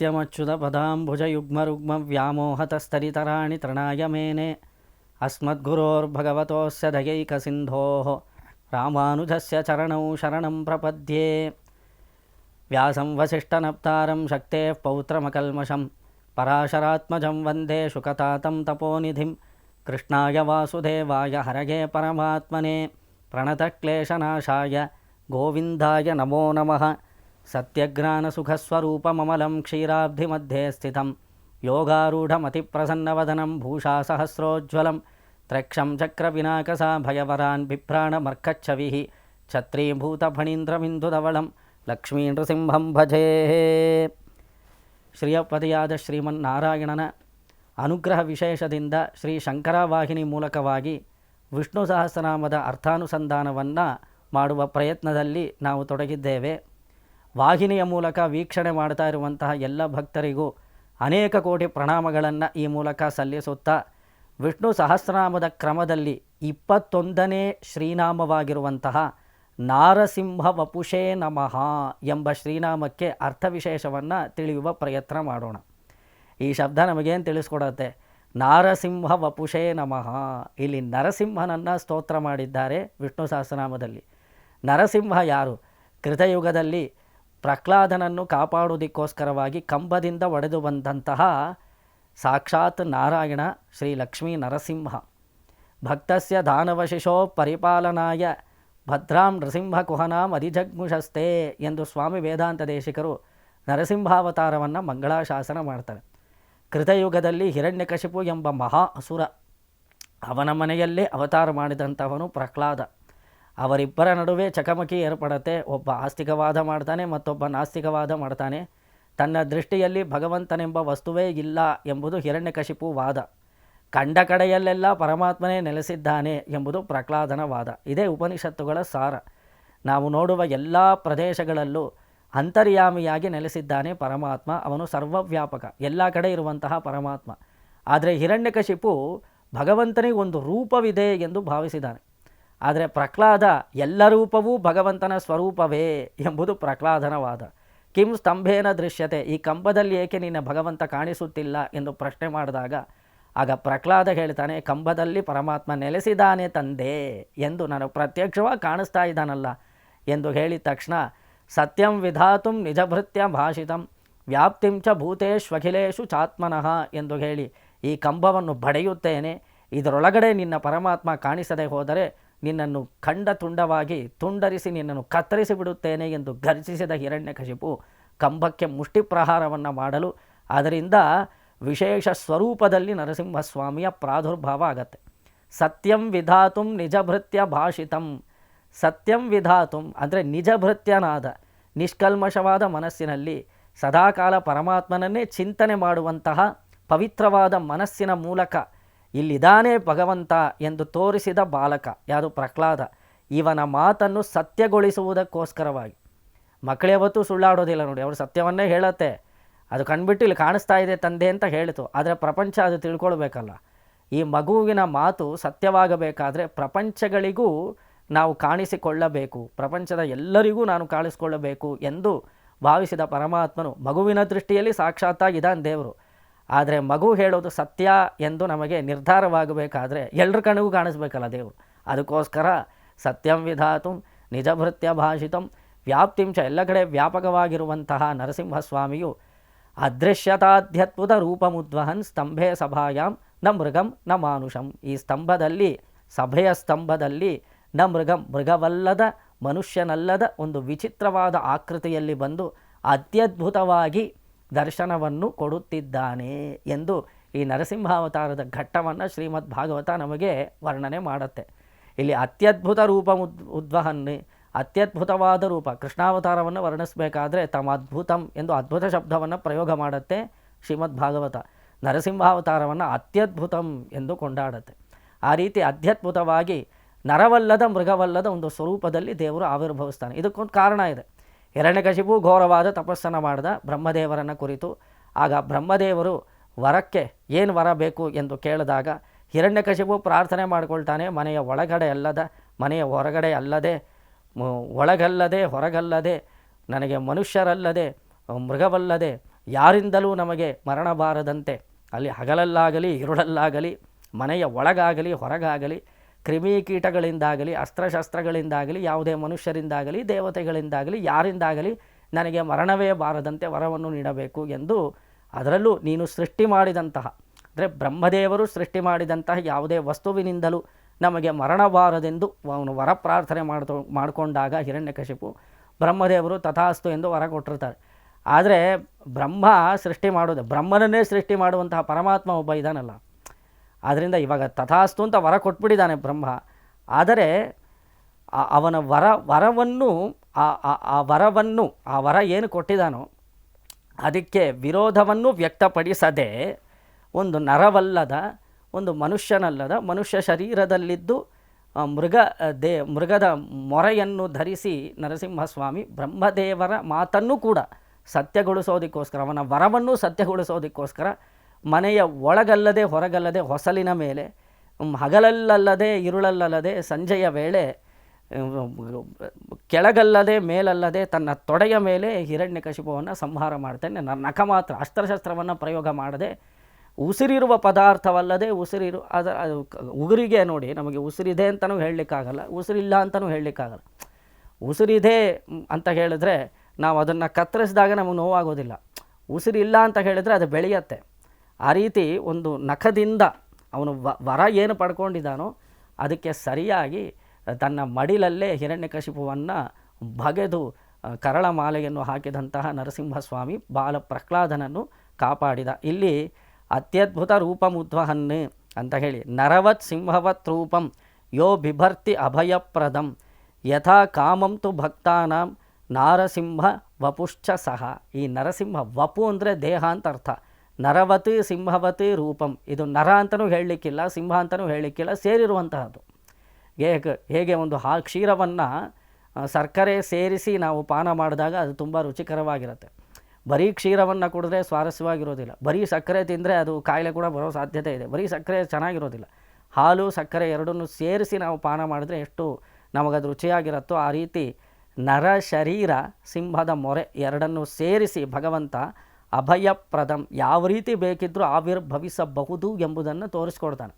नित्यमच्युतपदाम्बुजयुग्मरुग्मव्यामोहतस्तरितराणि तृणाय मेने अस्मद्गुरोर्भगवतोऽस्य दयैकसिन्धोः रामानुजस्य चरणौ शरणं प्रपद्ये। व्यासं वसिष्ठनप्तारं शक्तेः पौत्रमकल्मषं पराशरात्मजं वन्दे शुकतातं तपोनिधिं कृष्णाय वासुदेवाय हरये परमात्मने प्रणतक्लेशनाशाय गोविन्दाय नमो नमः। सत्यज्ञानसुखस्वरूपममलं क्षीराब्धिमध्ये स्थितं योगारूढमतिप्रसन्नवदनं भूषासहस्रोज्ज्वलं त्रक्षं चक्रपिनाकसाभयवरान् बिभ्राणमर्कच्छविः ಛತ್ರೀಭೂತಫಣೀಂದ್ರಮಿಂದುಧವಳಂ ಲಕ್ಷ್ಮೀ ನೃಸಿಂಹಂ ಭಜೇ. ಶ್ರೀಯಪದಿಯಾದ ಶ್ರೀಮನ್ನಾರಾಯಣನ ಅನುಗ್ರಹ ವಿಶೇಷದಿಂದ ಶ್ರೀ ಶಂಕರವಾಹಿನಿ ಮೂಲಕವಾಗಿ ವಿಷ್ಣು ಸಹಸ್ರನಾಮದ ಅರ್ಥಾನುಸಂಧಾನವನ್ನು ಮಾಡುವ ಪ್ರಯತ್ನದಲ್ಲಿ ನಾವು ತೊಡಗಿದ್ದೇವೆ. ವಾಹಿನಿಯ ಮೂಲಕ ವೀಕ್ಷಣೆ ಮಾಡ್ತಾ ಇರುವಂತಹ ಎಲ್ಲ ಭಕ್ತರಿಗೂ ಅನೇಕ ಕೋಟಿ ಪ್ರಣಾಮಗಳನ್ನು ಈ ಮೂಲಕ ಸಲ್ಲಿಸುತ್ತಾ, ವಿಷ್ಣು ಸಹಸ್ರನಾಮದ ಕ್ರಮದಲ್ಲಿ 21ನೇ ಶ್ರೀನಾಮವಾಗಿರುವಂತಹ ನಾರಸಿಂಹ ವಪುಷೇ ನಮಃ ಎಂಬ ಶ್ರೀನಾಮಕ್ಕೆ ಅರ್ಥವಿಶೇಷವನ್ನು ತಿಳಿಯುವ ಪ್ರಯತ್ನ ಮಾಡೋಣ. ಈ ಶಬ್ದ ನಮಗೇನು ತಿಳಿಸ್ಕೊಡತ್ತೆ? ನಾರಸಿಂಹ ವಪುಷೇ ನಮಃ. ಇಲ್ಲಿ ನರಸಿಂಹನನ್ನು ಸ್ತೋತ್ರ ಮಾಡಿದ್ದಾರೆ ವಿಷ್ಣು ಸಹಸ್ರನಾಮದಲ್ಲಿ. ನರಸಿಂಹ ಯಾರು? ಕೃತಯುಗದಲ್ಲಿ ಪ್ರಹ್ಲಾದನನ್ನು ಕಾಪಾಡುವುದಕ್ಕೋಸ್ಕರವಾಗಿ ಕಂಬದಿಂದ ಒಡೆದು ಬಂದಂತಹ ಸಾಕ್ಷಾತ್ ನಾರಾಯಣ ಶ್ರೀ ಲಕ್ಷ್ಮೀ ನರಸಿಂಹ. ಭಕ್ತಸ್ಯ ದಾನವಶಿಶೋ ಪರಿಪಾಲನಾಯ ಭದ್ರಾಂ ನೃಸಿಂಹ ಕುಹನಾಂ ಅಧಿಜಗ್ಮುಷಸ್ತೆ ಎಂದು ಸ್ವಾಮಿ ವೇದಾಂತ ದೇಶಿಕರು ನರಸಿಂಹಾವತಾರವನ್ನು ಮಂಗಳಾಶಾಸನ ಮಾಡ್ತಾರೆ. ಕೃತಯುಗದಲ್ಲಿ ಹಿರಣ್ಯಕಶಿಪು ಎಂಬ ಮಹಾ ಅಸುರ, ಅವನ ಮನೆಯಲ್ಲೇ ಅವತಾರ ಮಾಡಿದಂಥವನು ಪ್ರಹ್ಲಾದ. ಅವರಿಬ್ಬರ ನಡುವೆ ಚಕಮಕಿ ಏರ್ಪಡತ್ತೆ. ಒಬ್ಬ ಆಸ್ತಿಕವಾದ ಮಾಡ್ತಾನೆ, ಮತ್ತೊಬ್ಬ ನಾಸ್ತಿಕವಾದ ಮಾಡ್ತಾನೆ. ತನ್ನ ದೃಷ್ಟಿಯಲ್ಲಿ ಭಗವಂತನೆಂಬ ವಸ್ತುವೇ ಇಲ್ಲ ಎಂಬುದು ಹಿರಣ್ಯಕಶಿಪು ವಾದ. ಕಂಡ ಕಡೆಯಲ್ಲೆಲ್ಲ ಪರಮಾತ್ಮನೇ ನೆಲೆಸಿದ್ದಾನೆ ಎಂಬುದು ಪ್ರಹ್ಲಾದನ ವಾದ. ಇದೇ ಉಪನಿಷತ್ತುಗಳ ಸಾರ. ನಾವು ನೋಡುವ ಎಲ್ಲ ಪ್ರದೇಶಗಳಲ್ಲೂ ಅಂತರ್ಯಾಮಿಯಾಗಿ ನೆಲೆಸಿದ್ದಾನೆ ಪರಮಾತ್ಮ. ಅವನು ಸರ್ವವ್ಯಾಪಕ, ಎಲ್ಲ ಕಡೆ ಇರುವಂತಹ ಪರಮಾತ್ಮ. ಆದರೆ ಹಿರಣ್ಯಕಶಿಪು ಭಗವಂತನಿಗೆ ಒಂದು ರೂಪವಿದೆ ಎಂದು ಭಾವಿಸಿದ್ದಾನೆ. ಆದರೆ ಪ್ರಹ್ಲಾದ ಎಲ್ಲ ರೂಪವೂ ಭಗವಂತನ ಸ್ವರೂಪವೇ ಎಂಬುದು ಪ್ರಹ್ಲಾದನ ವಾದ. ಕಿಂ ಸ್ತಂಭೇನ ದೃಶ್ಯತೆ, ಈ ಕಂಬದಲ್ಲಿ ಏಕೆ ನಿನ್ನ ಭಗವಂತ ಕಾಣಿಸುತ್ತಿಲ್ಲ ಎಂದು ಪ್ರಶ್ನೆ ಮಾಡಿದಾಗ ಆಗ ಪ್ರಹ್ಲಾದ ಹೇಳ್ತಾನೆ, ಕಂಬದಲ್ಲಿ ಪರಮಾತ್ಮ ನೆಲೆಸಿದ್ದಾನೆ ತಂದೆ ಎಂದು ನನಗೆ ಪ್ರತ್ಯಕ್ಷವಾಗಿ ಕಾಣಿಸ್ತಾ ಇದ್ದಾನಲ್ಲ ಎಂದು ಹೇಳಿದ ತಕ್ಷಣ ಸತ್ಯಂ ವಿಧಾತುಂ ನಿಜಭೃತ್ಯ ಭಾಷಿತಂ ವ್ಯಾಪ್ತಿಂ ಚ ಭೂತೇಶ್ವಖಿಲೇಶು ಚಾತ್ಮನಃ ಎಂದು ಹೇಳಿ ಈ ಕಂಬವನ್ನು ಬಡೆಯುತ್ತೇನೆ, ಇದರೊಳಗಡೆ ನಿನ್ನ ಪರಮಾತ್ಮ ಕಾಣಿಸದೆ ಹೋದರೆ ನಿನ್ನನ್ನು ಖಂಡ ತುಂಡವಾಗಿ ತುಂಡರಿಸಿ ನಿನ್ನನ್ನು ಕತ್ತರಿಸಿ ಬಿಡುತ್ತೇನೆ ಎಂದು ಗರ್ಜಿಸಿದ ಹಿರಣ್ಯಕಶಿಪು ಕಂಬಕ್ಕೆ ಮುಷ್ಟಿ ಪ್ರಹಾರವನ್ನು ಮಾಡಲು ಅದರಿಂದ ವಿಶೇಷ ಸ್ವರೂಪದಲ್ಲಿ ನರಸಿಂಹಸ್ವಾಮಿಯ ಪ್ರಾದುರ್ಭಾವ ಆಗತ್ತೆ. ಸತ್ಯಂ ವಿಧಾತುಂ ನಿಜಭೃತ್ಯ ಭಾಷಿತಂ. ಸತ್ಯಂ ವಿಧಾತುಂ ಅಂದರೆ ನಿಜಭೃತ್ಯನಾದ ನಿಷ್ಕಲ್ಮಶವಾದ ಮನಸ್ಸಿನಲ್ಲಿ ಸದಾಕಾಲ ಪರಮಾತ್ಮನನ್ನೇ ಚಿಂತನೆ ಮಾಡುವಂತಹ ಪವಿತ್ರವಾದ ಮನಸ್ಸಿನ ಮೂಲಕ ಇಲ್ಲಿದ್ದಾನೆ ಭಗವಂತ ಎಂದು ತೋರಿಸಿದ ಬಾಲಕ ಯಾವುದು? ಪ್ರಹ್ಲಾದ. ಇವನ ಮಾತನ್ನು ಸತ್ಯಗೊಳಿಸುವುದಕ್ಕೋಸ್ಕರವಾಗಿ, ಮಕ್ಕಳು ಯಾವತ್ತೂ ಸುಳ್ಳಾಡೋದಿಲ್ಲ ನೋಡಿ, ಅವರು ಸತ್ಯವನ್ನೇ ಹೇಳತ್ತೆ. ಅದು ಕಂಡುಬಿಟ್ಟು ಇಲ್ಲಿ ಕಾಣಿಸ್ತಾ ಇದೆ ತಂದೆ ಅಂತ ಹೇಳಿತು, ಆದರೆ ಪ್ರಪಂಚ ಅದು ತಿಳ್ಕೊಳ್ಬೇಕಲ್ಲ. ಈ ಮಗುವಿನ ಮಾತು ಸತ್ಯವಾಗಬೇಕಾದ್ರೆ ಪ್ರಪಂಚಗಳಿಗೂ ನಾವು ಕಾಣಿಸಿಕೊಳ್ಳಬೇಕು, ಪ್ರಪಂಚದ ಎಲ್ಲರಿಗೂ ನಾನು ಕಾಣಿಸಿಕೊಳ್ಳಬೇಕು ಎಂದು ಭಾವಿಸಿದ ಪರಮಾತ್ಮನು ಮಗುವಿನ ದೃಷ್ಟಿಯಲ್ಲಿ ಸಾಕ್ಷಾತ್ತಾಗಿದ್ದಾನೆ ದೇವರು. ಆದರೆ ಮಗು ಹೇಳೋದು ಸತ್ಯ ಎಂದು ನಮಗೆ ನಿರ್ಧಾರವಾಗಬೇಕಾದ್ರೆ ಎಲ್ಲರ ಕಣ್ಣಿಗೂ ಕಾಣಿಸ್ಬೇಕಲ್ಲ ದೇವರು. ಅದಕ್ಕೋಸ್ಕರ ಸತ್ಯಂ ವಿಧಾತುಂ ನಿಜಭೃತ್ಯ ಭಾಷಿತಂ ವ್ಯಾಪ್ತಿಂಚ, ಎಲ್ಲ ಕಡೆ ವ್ಯಾಪಕವಾಗಿರುವಂತಹ ನರಸಿಂಹಸ್ವಾಮಿಯು ಅದೃಶ್ಯತಾಧ್ಯತ್ವದ ರೂಪಮುದ್ವಹನ್ ಸ್ತಂಭೆ ಸಭಾಯಾಂ ನ ಮೃಗಂ ನ ಮಾನುಷಂ. ಈ ಸ್ತಂಭದಲ್ಲಿ, ಸಭೆಯ ಸ್ತಂಭದಲ್ಲಿ ನ ಮೃಗಂ, ಮೃಗವಲ್ಲದ ಮನುಷ್ಯನಲ್ಲದ ಒಂದು ವಿಚಿತ್ರವಾದ ಆಕೃತಿಯಲ್ಲಿ ಬಂದು ಅತ್ಯದ್ಭುತವಾಗಿ ದರ್ಶನವನ್ನು ಕೊಡುತ್ತಿದ್ದಾನೆ ಎಂದು ಈ ನರಸಿಂಹಾವತಾರದ ಘಟ್ಟವನ್ನು ಶ್ರೀಮದ್ ಭಾಗವತ ನಮಗೆ ವರ್ಣನೆ ಮಾಡುತ್ತೆ. ಇಲ್ಲಿ ಅತ್ಯದ್ಭುತ ರೂಪ ಉದ್ವಹನ್ನೇ, ಅತ್ಯದ್ಭುತವಾದ ರೂಪ. ಕೃಷ್ಣಾವತಾರವನ್ನು ವರ್ಣಿಸಬೇಕಾದ್ರೆ ತಮದ್ಭುತಂ ಎಂದು ಅದ್ಭುತ ಶಬ್ದವನ್ನು ಪ್ರಯೋಗ ಮಾಡುತ್ತೆ ಶ್ರೀಮದ್ ಭಾಗವತ. ನರಸಿಂಹಾವತಾರವನ್ನು ಅತ್ಯದ್ಭುತಂ ಎಂದು ಕೊಂಡಾಡುತ್ತೆ. ಆ ರೀತಿ ಅತ್ಯದ್ಭುತವಾಗಿ ನರವಲ್ಲದ ಮೃಗವಲ್ಲದ ಒಂದು ಸ್ವರೂಪದಲ್ಲಿ ದೇವರು ಆವಿರ್ಭವಿಸ್ತಾನೆ. ಇದಕ್ಕೊಂದು ಕಾರಣ ಇದೆ. ಹಿರಣ್ಯಕಶಿಪು ಘೋರವಾದ ತಪಸ್ಸನ್ನು ಮಾಡಿದ ಬ್ರಹ್ಮದೇವರನ್ನು ಕುರಿತು. ಆಗ ಬ್ರಹ್ಮದೇವರು ವರಕ್ಕೆ ಏನು ವರ ಬೇಕು ಎಂದು ಕೇಳಿದಾಗ ಹಿರಣ್ಯಕಶಿಪು ಪ್ರಾರ್ಥನೆ ಮಾಡಿಕೊಳ್ತಾನೆ, ಮನೆಯ ಒಳಗಡೆ ಅಲ್ಲದ, ಮನೆಯ ಹೊರಗಡೆ ಅಲ್ಲದೆ, ಒಳಗಲ್ಲದೆ ಹೊರಗಲ್ಲದೆ, ನನಗೆ ಮನುಷ್ಯರಲ್ಲದೆ ಮೃಗವಲ್ಲದೆ ಯಾರಿಂದಲೂ ನಮಗೆ ಮರಣ ಬಾರದಂತೆ, ಅಲ್ಲಿ ಹಗಲಲ್ಲಾಗಲಿ ಇರುಳಲ್ಲಾಗಲಿ ಮನೆಯ ಒಳಗಾಗಲಿ ಹೊರಗಾಗಲಿ ಕ್ರಿಮಿಕೀಟಗಳಿಂದಾಗಲಿ ಅಸ್ತ್ರಶಸ್ತ್ರಗಳಿಂದಾಗಲಿ ಯಾವುದೇ ಮನುಷ್ಯರಿಂದಾಗಲಿ ದೇವತೆಗಳಿಂದಾಗಲಿ ಯಾರಿಂದಾಗಲಿ ನನಗೆ ಮರಣವೇ ಬಾರದಂತೆ ವರವನ್ನು ನೀಡಬೇಕು ಎಂದು, ಅದರಲ್ಲೂ ನೀನು ಸೃಷ್ಟಿ ಮಾಡಿದಂತಹ ಅಂದರೆ ಬ್ರಹ್ಮದೇವರು ಸೃಷ್ಟಿ ಮಾಡಿದಂತಹ ಯಾವುದೇ ವಸ್ತುವಿನಿಂದಲೂ ನಮಗೆ ಮರಣ ಬಾರದೆಂದು ಅವನು ವರ ಪ್ರಾರ್ಥನೆ ಮಾಡಿಕೊಂಡಾಗ ಹಿರಣ್ಯಕಶಿಪು ಬ್ರಹ್ಮದೇವರು ತಥಾಸ್ತು ಎಂದು ವರ ಕೊಟ್ಟಿರ್ತಾರೆ. ಆದರೆ ಬ್ರಹ್ಮ ಸೃಷ್ಟಿ ಮಾಡೋದು, ಬ್ರಹ್ಮನನ್ನೇ ಸೃಷ್ಟಿ ಮಾಡುವಂತಹ ಪರಮಾತ್ಮ ಒಬ್ಬ ಇದ್ದಾನಲ್ಲ, ಆದ್ದರಿಂದ ಇವಾಗ ತಥಾಸ್ತು ಅಂತ ವರ ಕೊಟ್ಬಿಟ್ಟಿದ್ದಾನೆ ಬ್ರಹ್ಮ. ಆದರೆ ಅವನ ವರವನ್ನು ಆ ವರ ಏನು ಕೊಟ್ಟಿದ್ದಾನೋ ಅದಕ್ಕೆ ವಿರೋಧವನ್ನು ವ್ಯಕ್ತಪಡಿಸದೆ ಒಂದು ನರವಲ್ಲದ ಒಂದು ಮನುಷ್ಯನಲ್ಲದ ಮನುಷ್ಯ ಶರೀರದಲ್ಲಿದ್ದು ಮೃಗದ ಮೊರೆಯನ್ನು ಧರಿಸಿ ನರಸಿಂಹಸ್ವಾಮಿ ಬ್ರಹ್ಮದೇವರ ಮಾತನ್ನು ಕೂಡ ಸತ್ಯಗೊಳಿಸೋದಕ್ಕೋಸ್ಕರ, ಅವನ ವರವನ್ನು ಸತ್ಯಗೊಳಿಸೋದಕ್ಕೋಸ್ಕರ ಮನೆಯ ಒಳಗಲ್ಲದೆ ಹೊರಗಲ್ಲದೆ ಹೊಸಲಿನ ಮೇಲೆ ಹಗಲಲ್ಲದೆ ಇರುಳಲ್ಲದೆ ಸಂಜೆಯ ವೇಳೆ ಕೆಳಗಲ್ಲದೆ ಮೇಲಲ್ಲದೆ ತನ್ನ ತೊಡೆಯ ಮೇಲೆ ಹಿರಣ್ಯಕಶಿಪುವನ್ನು ಸಂಹಾರ ಮಾಡ್ತಾನೆ. ನಖ ಮಾತ್ರ, ಅಸ್ತ್ರಶಸ್ತ್ರವನ್ನು ಪ್ರಯೋಗ ಮಾಡದೆ ಉಸಿರಿರುವ ಪದಾರ್ಥವಲ್ಲದೆ ಅದು ಉಗುರಿಗೆ ನೋಡಿ, ನಮಗೆ ಉಸಿರಿದೆ ಅಂತಲೂ ಹೇಳಲಿಕ್ಕಾಗಲ್ಲ, ಉಸಿರಿಲ್ಲ ಅಂತಲೂ ಹೇಳಲಿಕ್ಕಾಗಲ್ಲ. ಉಸಿರಿದೆ ಅಂತ ಹೇಳಿದ್ರೆ ನಾವು ಅದನ್ನು ಕತ್ತರಿಸಿದಾಗ ನಮಗೆ ನೋವಾಗೋದಿಲ್ಲ, ಉಸಿರಿಲ್ಲ ಅಂತ ಹೇಳಿದರೆ ಅದು ಬೆಳೆಯುತ್ತೆ. ಆ ರೀತಿ ಒಂದು ನಖದಿಂದ ಅವನು ವರ ಏನು ಪಡ್ಕೊಂಡಿದ್ದಾನೋ ಅದಕ್ಕೆ ಸರಿಯಾಗಿ ತನ್ನ ಮಡಿಲಲ್ಲೇ ಹಿರಣ್ಯಕಶಿಪುವನ್ನು ಬಗೆದು ಕರಳ ಮಾಲೆಯನ್ನು ಹಾಕಿದಂತಹ ನರಸಿಂಹಸ್ವಾಮಿ ಬಾಲ ಪ್ರಹ್ಲಾದನನ್ನು ಕಾಪಾಡಿದ. ಇಲ್ಲಿ ಅತ್ಯದ್ಭುತ ರೂಪಮುದ್ವಹನ್ ಅಂತ ಹೇಳಿ, ನರವತ್ ಸಿಂಹವತ್ ರೂಪಂ ಯೋ ಬಿಭರ್ತಿ ಅಭಯಪ್ರದಂ ಯಥಾ ಕಾಮಂ ತು ಭಕ್ತಾನಾಂ ನಾರಸಿಂಹ ವಪುಶ್ಚ ಸಹ. ಈ ನರಸಿಂಹ ವಪು ಅಂದರೆ ದೇಹ ಅಂತ ಅರ್ಥ. ನರವತ್ ಸಿಂಹವತ್ ರೂಪಂ, ಇದು ನರ ಅಂತಲೂ ಹೇಳಲಿಕ್ಕಿಲ್ಲ, ಸಿಂಹ ಅಂತಲೂ ಹೇಳಲಿಕ್ಕಿಲ್ಲ, ಸೇರಿರುವಂತಹದ್ದು. ಹೇಗೆ ಒಂದು ಕ್ಷೀರವನ್ನು ಸಕ್ಕರೆ ಸೇರಿಸಿ ನಾವು ಪಾನ ಮಾಡಿದಾಗ ಅದು ತುಂಬ ರುಚಿಕರವಾಗಿರುತ್ತೆ. ಬರೀ ಕ್ಷೀರವನ್ನು ಕುಡಿದ್ರೆ ಸ್ವಾರಸ್ಯವಾಗಿರೋದಿಲ್ಲ, ಬರೀ ಸಕ್ಕರೆ ತಿಂದರೆ ಅದು ಕಾಯಿಲೆ ಕೂಡ ಬರೋ ಸಾಧ್ಯತೆ ಇದೆ. ಬರೀ ಸಕ್ಕರೆ ಚೆನ್ನಾಗಿರೋದಿಲ್ಲ, ಹಾಲು ಸಕ್ಕರೆ ಎರಡನ್ನೂ ಸೇರಿಸಿ ನಾವು ಪಾನ ಮಾಡಿದ್ರೆ ಎಷ್ಟು ನಮಗದು ರುಚಿಯಾಗಿರುತ್ತೋ ಆ ರೀತಿ ನರ ಶರೀರ ಸಿಂಹದ ಮೊರೆ ಎರಡನ್ನೂ ಸೇರಿಸಿ ಭಗವಂತ ಅಭಯಪ್ರದಂ ಯಾವ ರೀತಿ ಬೇಕಿದ್ದರೂ ಆವಿರ್ಭವಿಸಬಹುದು ಎಂಬುದನ್ನು ತೋರಿಸ್ಕೊಡ್ತಾನೆ.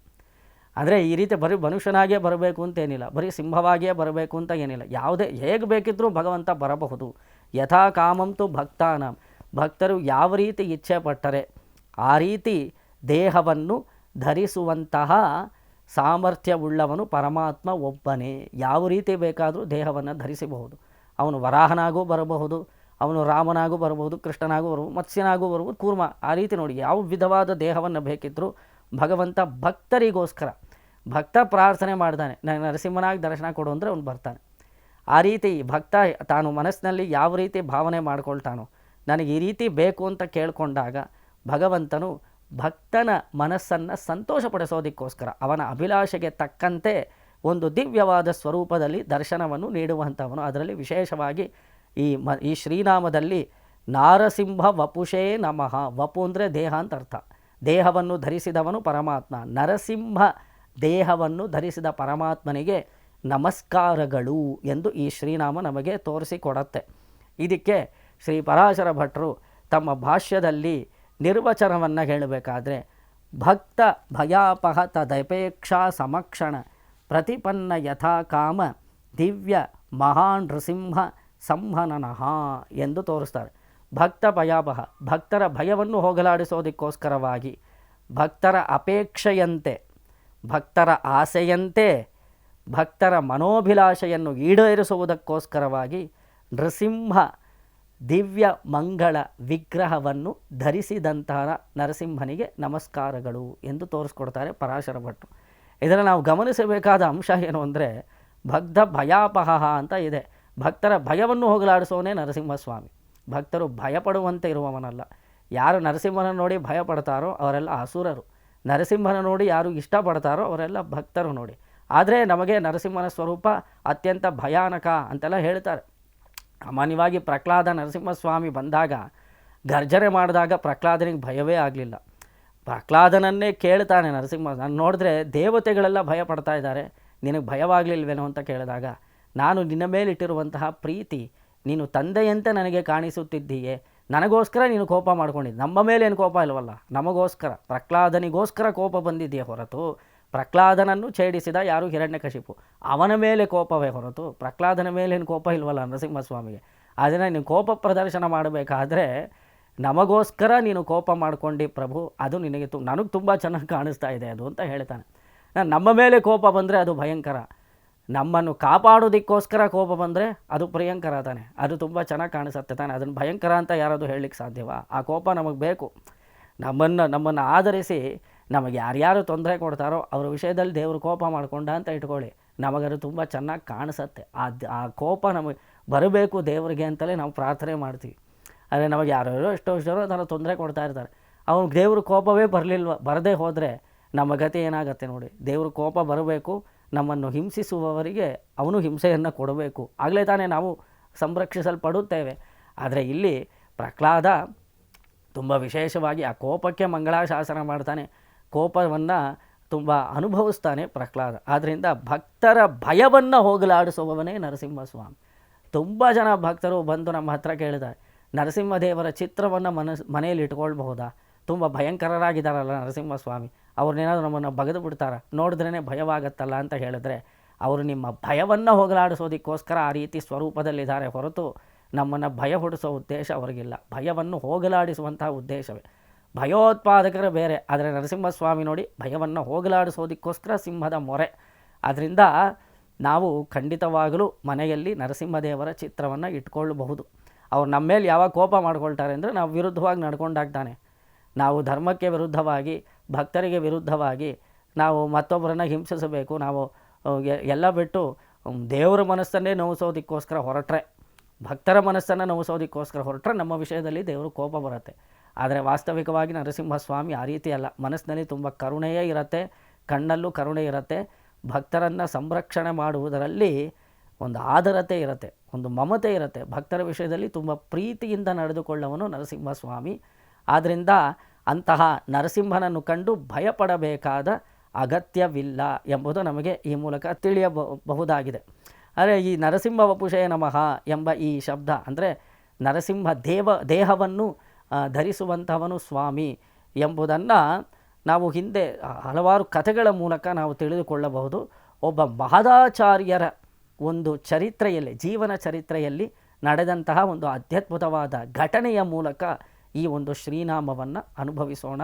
ಅಂದರೆ ಈ ರೀತಿ ಬರೀ ಮನುಷ್ಯನಾಗೇ ಬರಬೇಕು ಅಂತೇನಿಲ್ಲ, ಬರೀ ಸಿಂಹವಾಗಿಯೇ ಬರಬೇಕು ಅಂತ ಏನಿಲ್ಲ, ಯಾವುದೇ ಹೇಗೆ ಬೇಕಿದ್ದರೂ ಭಗವಂತ ಬರಬಹುದು. ಯಥಾ ಕಾಮಂತು ಭಕ್ತಾನಾಂ, ಭಕ್ತರು ಯಾವ ರೀತಿ ಇಚ್ಛೆ ಪಟ್ಟರೆ ಆ ರೀತಿ ದೇಹವನ್ನು ಧರಿಸುವಂತಹ ಸಾಮರ್ಥ್ಯವುಳ್ಳವನು ಪರಮಾತ್ಮ ಒಬ್ಬನೇ. ಯಾವ ರೀತಿ ಬೇಕಾದರೂ ದೇಹವನ್ನು ಧರಿಸಬಹುದು. ಅವನು ವರಾಹನಾಗೂ ಬರಬಹುದು, ಅವನು ರಾಮನಾಗೂ ಬರಬಹುದು, ಕೃಷ್ಣನಾಗೂ ಬರಬಹುದು, ಮತ್ಸ್ಯನಾಗೂ ಬರಬಹುದು, ಕೂರ್ಮ, ಆ ರೀತಿ ನೋಡಿ ಯಾವ ವಿಧವಾದ ದೇಹವನ್ನು ಬೇಕಿದ್ದರೂ ಭಗವಂತ ಭಕ್ತರಿಗೋಸ್ಕರ ಭಕ್ತ ಪ್ರಾರ್ಥನೆ ಮಾಡ್ತಾನೆ, ನನಗೆ ನರಸಿಂಹನಾಗಿ ದರ್ಶನ ಕೊಡು ಅಂದರೆ ಅವನು ಬರ್ತಾನೆ. ಆ ರೀತಿ ಭಕ್ತ ತಾನು ಮನಸ್ಸಿನಲ್ಲಿ ಯಾವ ರೀತಿ ಭಾವನೆ ಮಾಡ್ಕೊಳ್ತಾನೋ, ನನಗೆ ಈ ರೀತಿ ಬೇಕು ಅಂತ ಕೇಳಿಕೊಂಡಾಗ ಭಗವಂತನು ಭಕ್ತನ ಮನಸ್ಸನ್ನು ಸಂತೋಷಪಡಿಸೋದಕ್ಕೋಸ್ಕರ ಅವನ ಅಭಿಲಾಷೆಗೆ ತಕ್ಕಂತೆ ಒಂದು ದಿವ್ಯವಾದ ಸ್ವರೂಪದಲ್ಲಿ ದರ್ಶನವನ್ನು ನೀಡುವಂಥವನು. ಅದರಲ್ಲಿ ವಿಶೇಷವಾಗಿ ಈ ಶ್ರೀನಾಮದಲ್ಲಿ ನಾರಸಿಂಹ ವಪುಷೇ ನಮಃ, ವಪು ಅಂದರೆ ದೇಹ ಅಂತ ಅರ್ಥ, ದೇಹವನ್ನು ಧರಿಸಿದವನು ಪರಮಾತ್ಮ. ನರಸಿಂಹ ದೇಹವನ್ನು ಧರಿಸಿದ ಪರಮಾತ್ಮನಿಗೆ ನಮಸ್ಕಾರಗಳು ಎಂದು ಈ ಶ್ರೀನಾಮ ನಮಗೆ ತೋರಿಸಿಕೊಡತ್ತೆ. ಇದಕ್ಕೆ ಶ್ರೀ ಪರಾಶರ ಭಟ್ರು ತಮ್ಮ ಭಾಷ್ಯದಲ್ಲಿ ನಿರ್ವಚನವನ್ನು ಹೇಳಬೇಕಾದ್ರೆ, ಭಕ್ತ ಭಯಾಪಹ ತದಪೇಕ್ಷಾ ಸಮಕ್ಷಣ ಪ್ರತಿಪನ್ನ ಯಥಾ ಕಾಮ ದಿವ್ಯ ಮಹಾನ್ ನೃಸಿಂಹ ಸಂಹನನಃ ಎಂದು ತೋರಿಸ್ತಾರೆ. ಭಕ್ತ ಭಯಾಪಹ, ಭಕ್ತರ ಭಯವನ್ನು ಹೋಗಲಾಡಿಸೋದಕ್ಕೋಸ್ಕರವಾಗಿ, ಭಕ್ತರ ಅಪೇಕ್ಷೆಯಂತೆ, ಭಕ್ತರ ಆಸೆಯಂತೆ, ಭಕ್ತರ ಮನೋಭಿಲಾಷೆಯನ್ನು ಈಡೇರಿಸುವುದಕ್ಕೋಸ್ಕರವಾಗಿ ನೃಸಿಂಹ ದಿವ್ಯ ಮಂಗಳ ವಿಗ್ರಹವನ್ನು ಧರಿಸಿದಂತಹ ನರಸಿಂಹನಿಗೆ ನಮಸ್ಕಾರಗಳು ಎಂದು ತೋರಿಸ್ಕೊಡ್ತಾರೆ ಪರಾಶರ ಭಟ್ರು. ಇದನ್ನು ನಾವು ಗಮನಿಸಬೇಕಾದ ಅಂಶ ಏನು ಅಂದರೆ, ಭಕ್ತ ಭಯಾಪಹ ಅಂತ ಇದೆ. ಭಕ್ತರ ಭಯವನ್ನು ಹೋಗಲಾಡಿಸೋನೇ ನರಸಿಂಹಸ್ವಾಮಿ. ಭಕ್ತರು ಭಯಪಡುವಂತೆ ಇರುವವನಲ್ಲ. ಯಾರು ನರಸಿಂಹನ ನೋಡಿ ಭಯಪಡ್ತಾರೋ ಅವರೆಲ್ಲ ಅಸುರರು, ನರಸಿಂಹನ ನೋಡಿ ಯಾರು ಇಷ್ಟಪಡ್ತಾರೋ ಅವರೆಲ್ಲ ಭಕ್ತರು ನೋಡಿ. ಆದರೆ ನಮಗೆ ನರಸಿಂಹನ ಸ್ವರೂಪ ಅತ್ಯಂತ ಭಯಾನಕ ಅಂತೆಲ್ಲ ಹೇಳ್ತಾರೆ. ಸಾಮಾನ್ಯವಾಗಿ ಪ್ರಹ್ಲಾದ ನರಸಿಂಹಸ್ವಾಮಿ ಬಂದಾಗ ಗರ್ಜನೆ ಮಾಡಿದಾಗ ಪ್ರಹ್ಲಾದನಿಗೆ ಭಯವೇ ಆಗಲಿಲ್ಲ. ಪ್ರಹ್ಲಾದನನ್ನೇ ಕೇಳ್ತಾನೆ ನರಸಿಂಹ, ನಾನು ನೋಡಿದ್ರೆ ದೇವತೆಗಳೆಲ್ಲ ಭಯ ಪಡ್ತಾ ಇದ್ದಾರೆ, ನಿನಗೆ ಭಯವಾಗಲಿಲ್ವೇನೋ ಅಂತ ಕೇಳಿದಾಗ, ನಾನು ನಿನ್ನ ಮೇಲಿಟ್ಟಿರುವಂತಹ ಪ್ರೀತಿ, ನೀನು ತಂದೆಯಂತೆ ನನಗೆ ಕಾಣಿಸುತ್ತಿದ್ದೀಯೆ, ನನಗೋಸ್ಕರ ನೀನು ಕೋಪ ಮಾಡ್ಕೊಂಡಿದ್ದು, ನಮ್ಮ ಮೇಲೆ ಏನು ಕೋಪ ಇಲ್ವಲ್ಲ, ನಮಗೋಸ್ಕರ ಪ್ರಹ್ಲಾದನಿಗೋಸ್ಕರ ಕೋಪ ಬಂದಿದೆಯೇ ಹೊರತು ಪ್ರಹ್ಲಾದನನ್ನು ಛೇಡಿಸಿದ ಯಾರು ಹಿರಣ್ಯಕಶಿಪು, ಅವನ ಮೇಲೆ ಕೋಪವೇ ಹೊರತು ಪ್ರಹ್ಲಾದನ ಮೇಲೇನು ಕೋಪ ಇಲ್ವಲ್ಲ ನರಸಿಂಹಸ್ವಾಮಿಗೆ. ಅದನ್ನು ನೀನು ಕೋಪ ಪ್ರದರ್ಶನ ಮಾಡಬೇಕಾದ್ರೆ ನಮಗೋಸ್ಕರ ನೀನು ಕೋಪ ಮಾಡ್ಕೊಂಡು ಪ್ರಭು, ಅದು ನಿನಗೆ ನನಗೆ ತುಂಬ ಚೆನ್ನಾಗಿ ಕಾಣಿಸ್ತಾ ಇದೆ ಅದು ಅಂತ ಹೇಳ್ತಾನೆ. ನಮ್ಮ ಮೇಲೆ ಕೋಪ ಬಂದರೆ ಅದು ಭಯಂಕರ, ನಮ್ಮನ್ನು ಕಾಪಾಡೋದಕ್ಕೋಸ್ಕರ ಕೋಪ ಬಂದರೆ ಅದು ಪ್ರಿಯಂಕರ ತಾನೆ, ಅದು ತುಂಬ ಚೆನ್ನಾಗಿ ಕಾಣಿಸುತ್ತೆ ತಾನೆ. ಅದನ್ನು ಭಯಂಕರ ಅಂತ ಯಾರಾದರೂ ಹೇಳಲಿಕ್ಕೆ ಸಾಧ್ಯವಾ? ಆ ಕೋಪ ನಮಗೆ ಬೇಕು. ನಮ್ಮನ್ನು ಆಧರಿಸಿ ನಮಗೆ ಯಾರ್ಯಾರು ತೊಂದರೆ ಕೊಡ್ತಾರೋ ಅವ್ರ ವಿಷಯದಲ್ಲಿ ದೇವರು ಕೋಪ ಮಾಡಿಕೊಂಡ ಅಂತ ಇಟ್ಕೊಳ್ಳಿ, ನಮಗದು ತುಂಬ ಚೆನ್ನಾಗಿ ಕಾಣಿಸುತ್ತೆ. ಆ ಕೋಪ ನಮಗೆ ಬರಬೇಕು ದೇವರಿಗೆ ಅಂತಲೇ ನಾವು ಪ್ರಾರ್ಥನೆ ಮಾಡ್ತೀವಿ. ಆದರೆ ನಮಗೆ ಯಾರ್ಯಾರೋ ಎಷ್ಟೋ ಥರ ತೊಂದರೆ ಕೊಡ್ತಾ ಇರ್ತಾರೆ, ಅವನು ದೇವ್ರ ಕೋಪವೇ ಬರದೇ ಹೋದರೆ ನಮ್ಮ ಗತಿ ಏನಾಗುತ್ತೆ ನೋಡಿ. ದೇವ್ರ ಕೋಪ ಬರಬೇಕು, ನಮ್ಮನ್ನು ಹಿಂಸಿಸುವವರಿಗೆ ಅವನು ಹಿಂಸೆಯನ್ನು ಕೊಡಬೇಕು, ಆಗಲೇ ತಾನೇ ನಾವು ಸಂರಕ್ಷಿಸಲ್ಪಡುತ್ತೇವೆ. ಆದರೆ ಇಲ್ಲಿ ಪ್ರಹ್ಲಾದ ತುಂಬ ವಿಶೇಷವಾಗಿ ಆ ಕೋಪಕ್ಕೆ ಮಂಗಳಾಶಾಸನ ಮಾಡ್ತಾನೆ, ಕೋಪವನ್ನು ತುಂಬ ಅನುಭವಿಸ್ತಾನೆ ಪ್ರಹ್ಲಾದ. ಆದ್ದರಿಂದ ಭಕ್ತರ ಭಯವನ್ನು ಹೋಗಲಾಡಿಸುವವನೇ ನರಸಿಂಹಸ್ವಾಮಿ. ತುಂಬ ಜನ ಭಕ್ತರು ಬಂದು ನಮ್ಮ ಹತ್ರ ಕೇಳಿದ್ದಾರೆ, ನರಸಿಂಹದೇವರ ಚಿತ್ರವನ್ನು ಮನೆಯಲ್ಲಿ ಇಟ್ಕೊಳ್ಬಹುದಾ? ತುಂಬ ಭಯಂಕರರಾಗಿದ್ದಾರಲ್ಲ ನರಸಿಂಹಸ್ವಾಮಿ, ಅವ್ರನ್ನೇನಾದರೂ ನಮ್ಮನ್ನು ಬಗೆದು ಬಿಡ್ತಾರ, ನೋಡಿದ್ರೇ ಭಯವಾಗತ್ತಲ್ಲ ಅಂತ ಹೇಳಿದ್ರೆ, ಅವರು ನಿಮ್ಮ ಭಯವನ್ನು ಹೋಗಲಾಡಿಸೋದಕ್ಕೋಸ್ಕರ ಆ ರೀತಿ ಸ್ವರೂಪದಲ್ಲಿದ್ದಾರೆ ಹೊರತು ನಮ್ಮನ್ನು ಭಯ ಹುಡಿಸೋ ಉದ್ದೇಶ ಅವರಿಗಿಲ್ಲ. ಭಯವನ್ನು ಹೋಗಲಾಡಿಸುವಂತಹ ಉದ್ದೇಶವೇ. ಭಯೋತ್ಪಾದಕರು ಬೇರೆ, ಆದರೆ ನರಸಿಂಹಸ್ವಾಮಿ ನೋಡಿ ಭಯವನ್ನು ಹೋಗಲಾಡಿಸೋದಕ್ಕೋಸ್ಕರ ಸಿಂಹದ ಮೊರೆ. ಆದ್ದರಿಂದ ನಾವು ಖಂಡಿತವಾಗಲೂ ಮನೆಯಲ್ಲಿ ನರಸಿಂಹದೇವರ ಚಿತ್ರವನ್ನು ಇಟ್ಕೊಳ್ಳಬಹುದು. ಅವ್ರು ನಮ್ಮ ಮೇಲೆ ಯಾವಾಗ ಕೋಪ ಮಾಡ್ಕೊಳ್ತಾರೆ ಅಂದರೆ ನಾವು ವಿರುದ್ಧವಾಗಿ ನಡ್ಕೊಂಡಾಗ್ತಾನೆ, ನಾವು ಧರ್ಮಕ್ಕೆ ವಿರುದ್ಧವಾಗಿ, ಭಕ್ತರಿಗೆ ವಿರುದ್ಧವಾಗಿ ನಾವು ಮತ್ತೊಬ್ಬರನ್ನು ಹಿಂಸಿಸಬೇಕು, ನಾವು ಎಲ್ಲ ಬಿಟ್ಟು ದೇವರ ಮನಸ್ಸನ್ನೇ ನೋವಿಸೋದಕ್ಕೋಸ್ಕರ ಹೊರಟ್ರೆ, ಭಕ್ತರ ಮನಸ್ಸನ್ನು ನೋವಿಸೋದಕ್ಕೋಸ್ಕರ ಹೊರಟ್ರೆ ನಮ್ಮ ವಿಷಯದಲ್ಲಿ ದೇವರು ಕೋಪ ಬರುತ್ತೆ. ಆದರೆ ವಾಸ್ತವಿಕವಾಗಿ ನರಸಿಂಹಸ್ವಾಮಿ ಆ ರೀತಿ ಅಲ್ಲ, ಮನಸ್ಸಿನಲ್ಲಿ ತುಂಬ ಕರುಣೆಯೇ ಇರುತ್ತೆ, ಕಣ್ಣಲ್ಲೂ ಕರುಣೆ ಇರುತ್ತೆ, ಭಕ್ತರನ್ನು ಸಂರಕ್ಷಣೆ ಮಾಡುವುದರಲ್ಲಿ ಒಂದು ಆದರತೆ ಇರುತ್ತೆ, ಒಂದು ಮಮತೆ ಇರುತ್ತೆ, ಭಕ್ತರ ವಿಷಯದಲ್ಲಿ ತುಂಬ ಪ್ರೀತಿಯಿಂದ ನಡೆದುಕೊಳ್ಳುವನು ನರಸಿಂಹಸ್ವಾಮಿ. ಆದ್ದರಿಂದ ಅಂತಹ ನರಸಿಂಹನನ್ನು ಕಂಡು ಭಯಪಡಬೇಕಾದ ಅಗತ್ಯವಿಲ್ಲ ಎಂಬುದು ನಮಗೆ ಈ ಮೂಲಕ ತಿಳಿಯಬಹುದಾಗಿದೆ. ಆದರೆ ಈ ನರಸಿಂಹ ವಪುಷೇ ನಮಃ ಎಂಬ ಈ ಶಬ್ದ ಅಂದರೆ ನರಸಿಂಹ ದೇಹವನ್ನು ಧರಿಸುವಂಥವನು ಸ್ವಾಮಿ ಎಂಬುದನ್ನು ನಾವು ಹಿಂದೆ ಹಲವಾರು ಕಥೆಗಳ ಮೂಲಕ ನಾವು ತಿಳಿದುಕೊಳ್ಳಬಹುದು. ಒಬ್ಬ ಮಹದಾಚಾರ್ಯರ ಒಂದು ಚರಿತ್ರೆಯಲ್ಲಿ, ಜೀವನ ಚರಿತ್ರೆಯಲ್ಲಿ ನಡೆದಂತಹ ಒಂದು ಅತ್ಯದ್ಭುತವಾದ ಘಟನೆಯ ಮೂಲಕ ಈ ಒಂದು ಶ್ರೀನಾಮವನ್ನು ಅನುಭವಿಸೋಣ.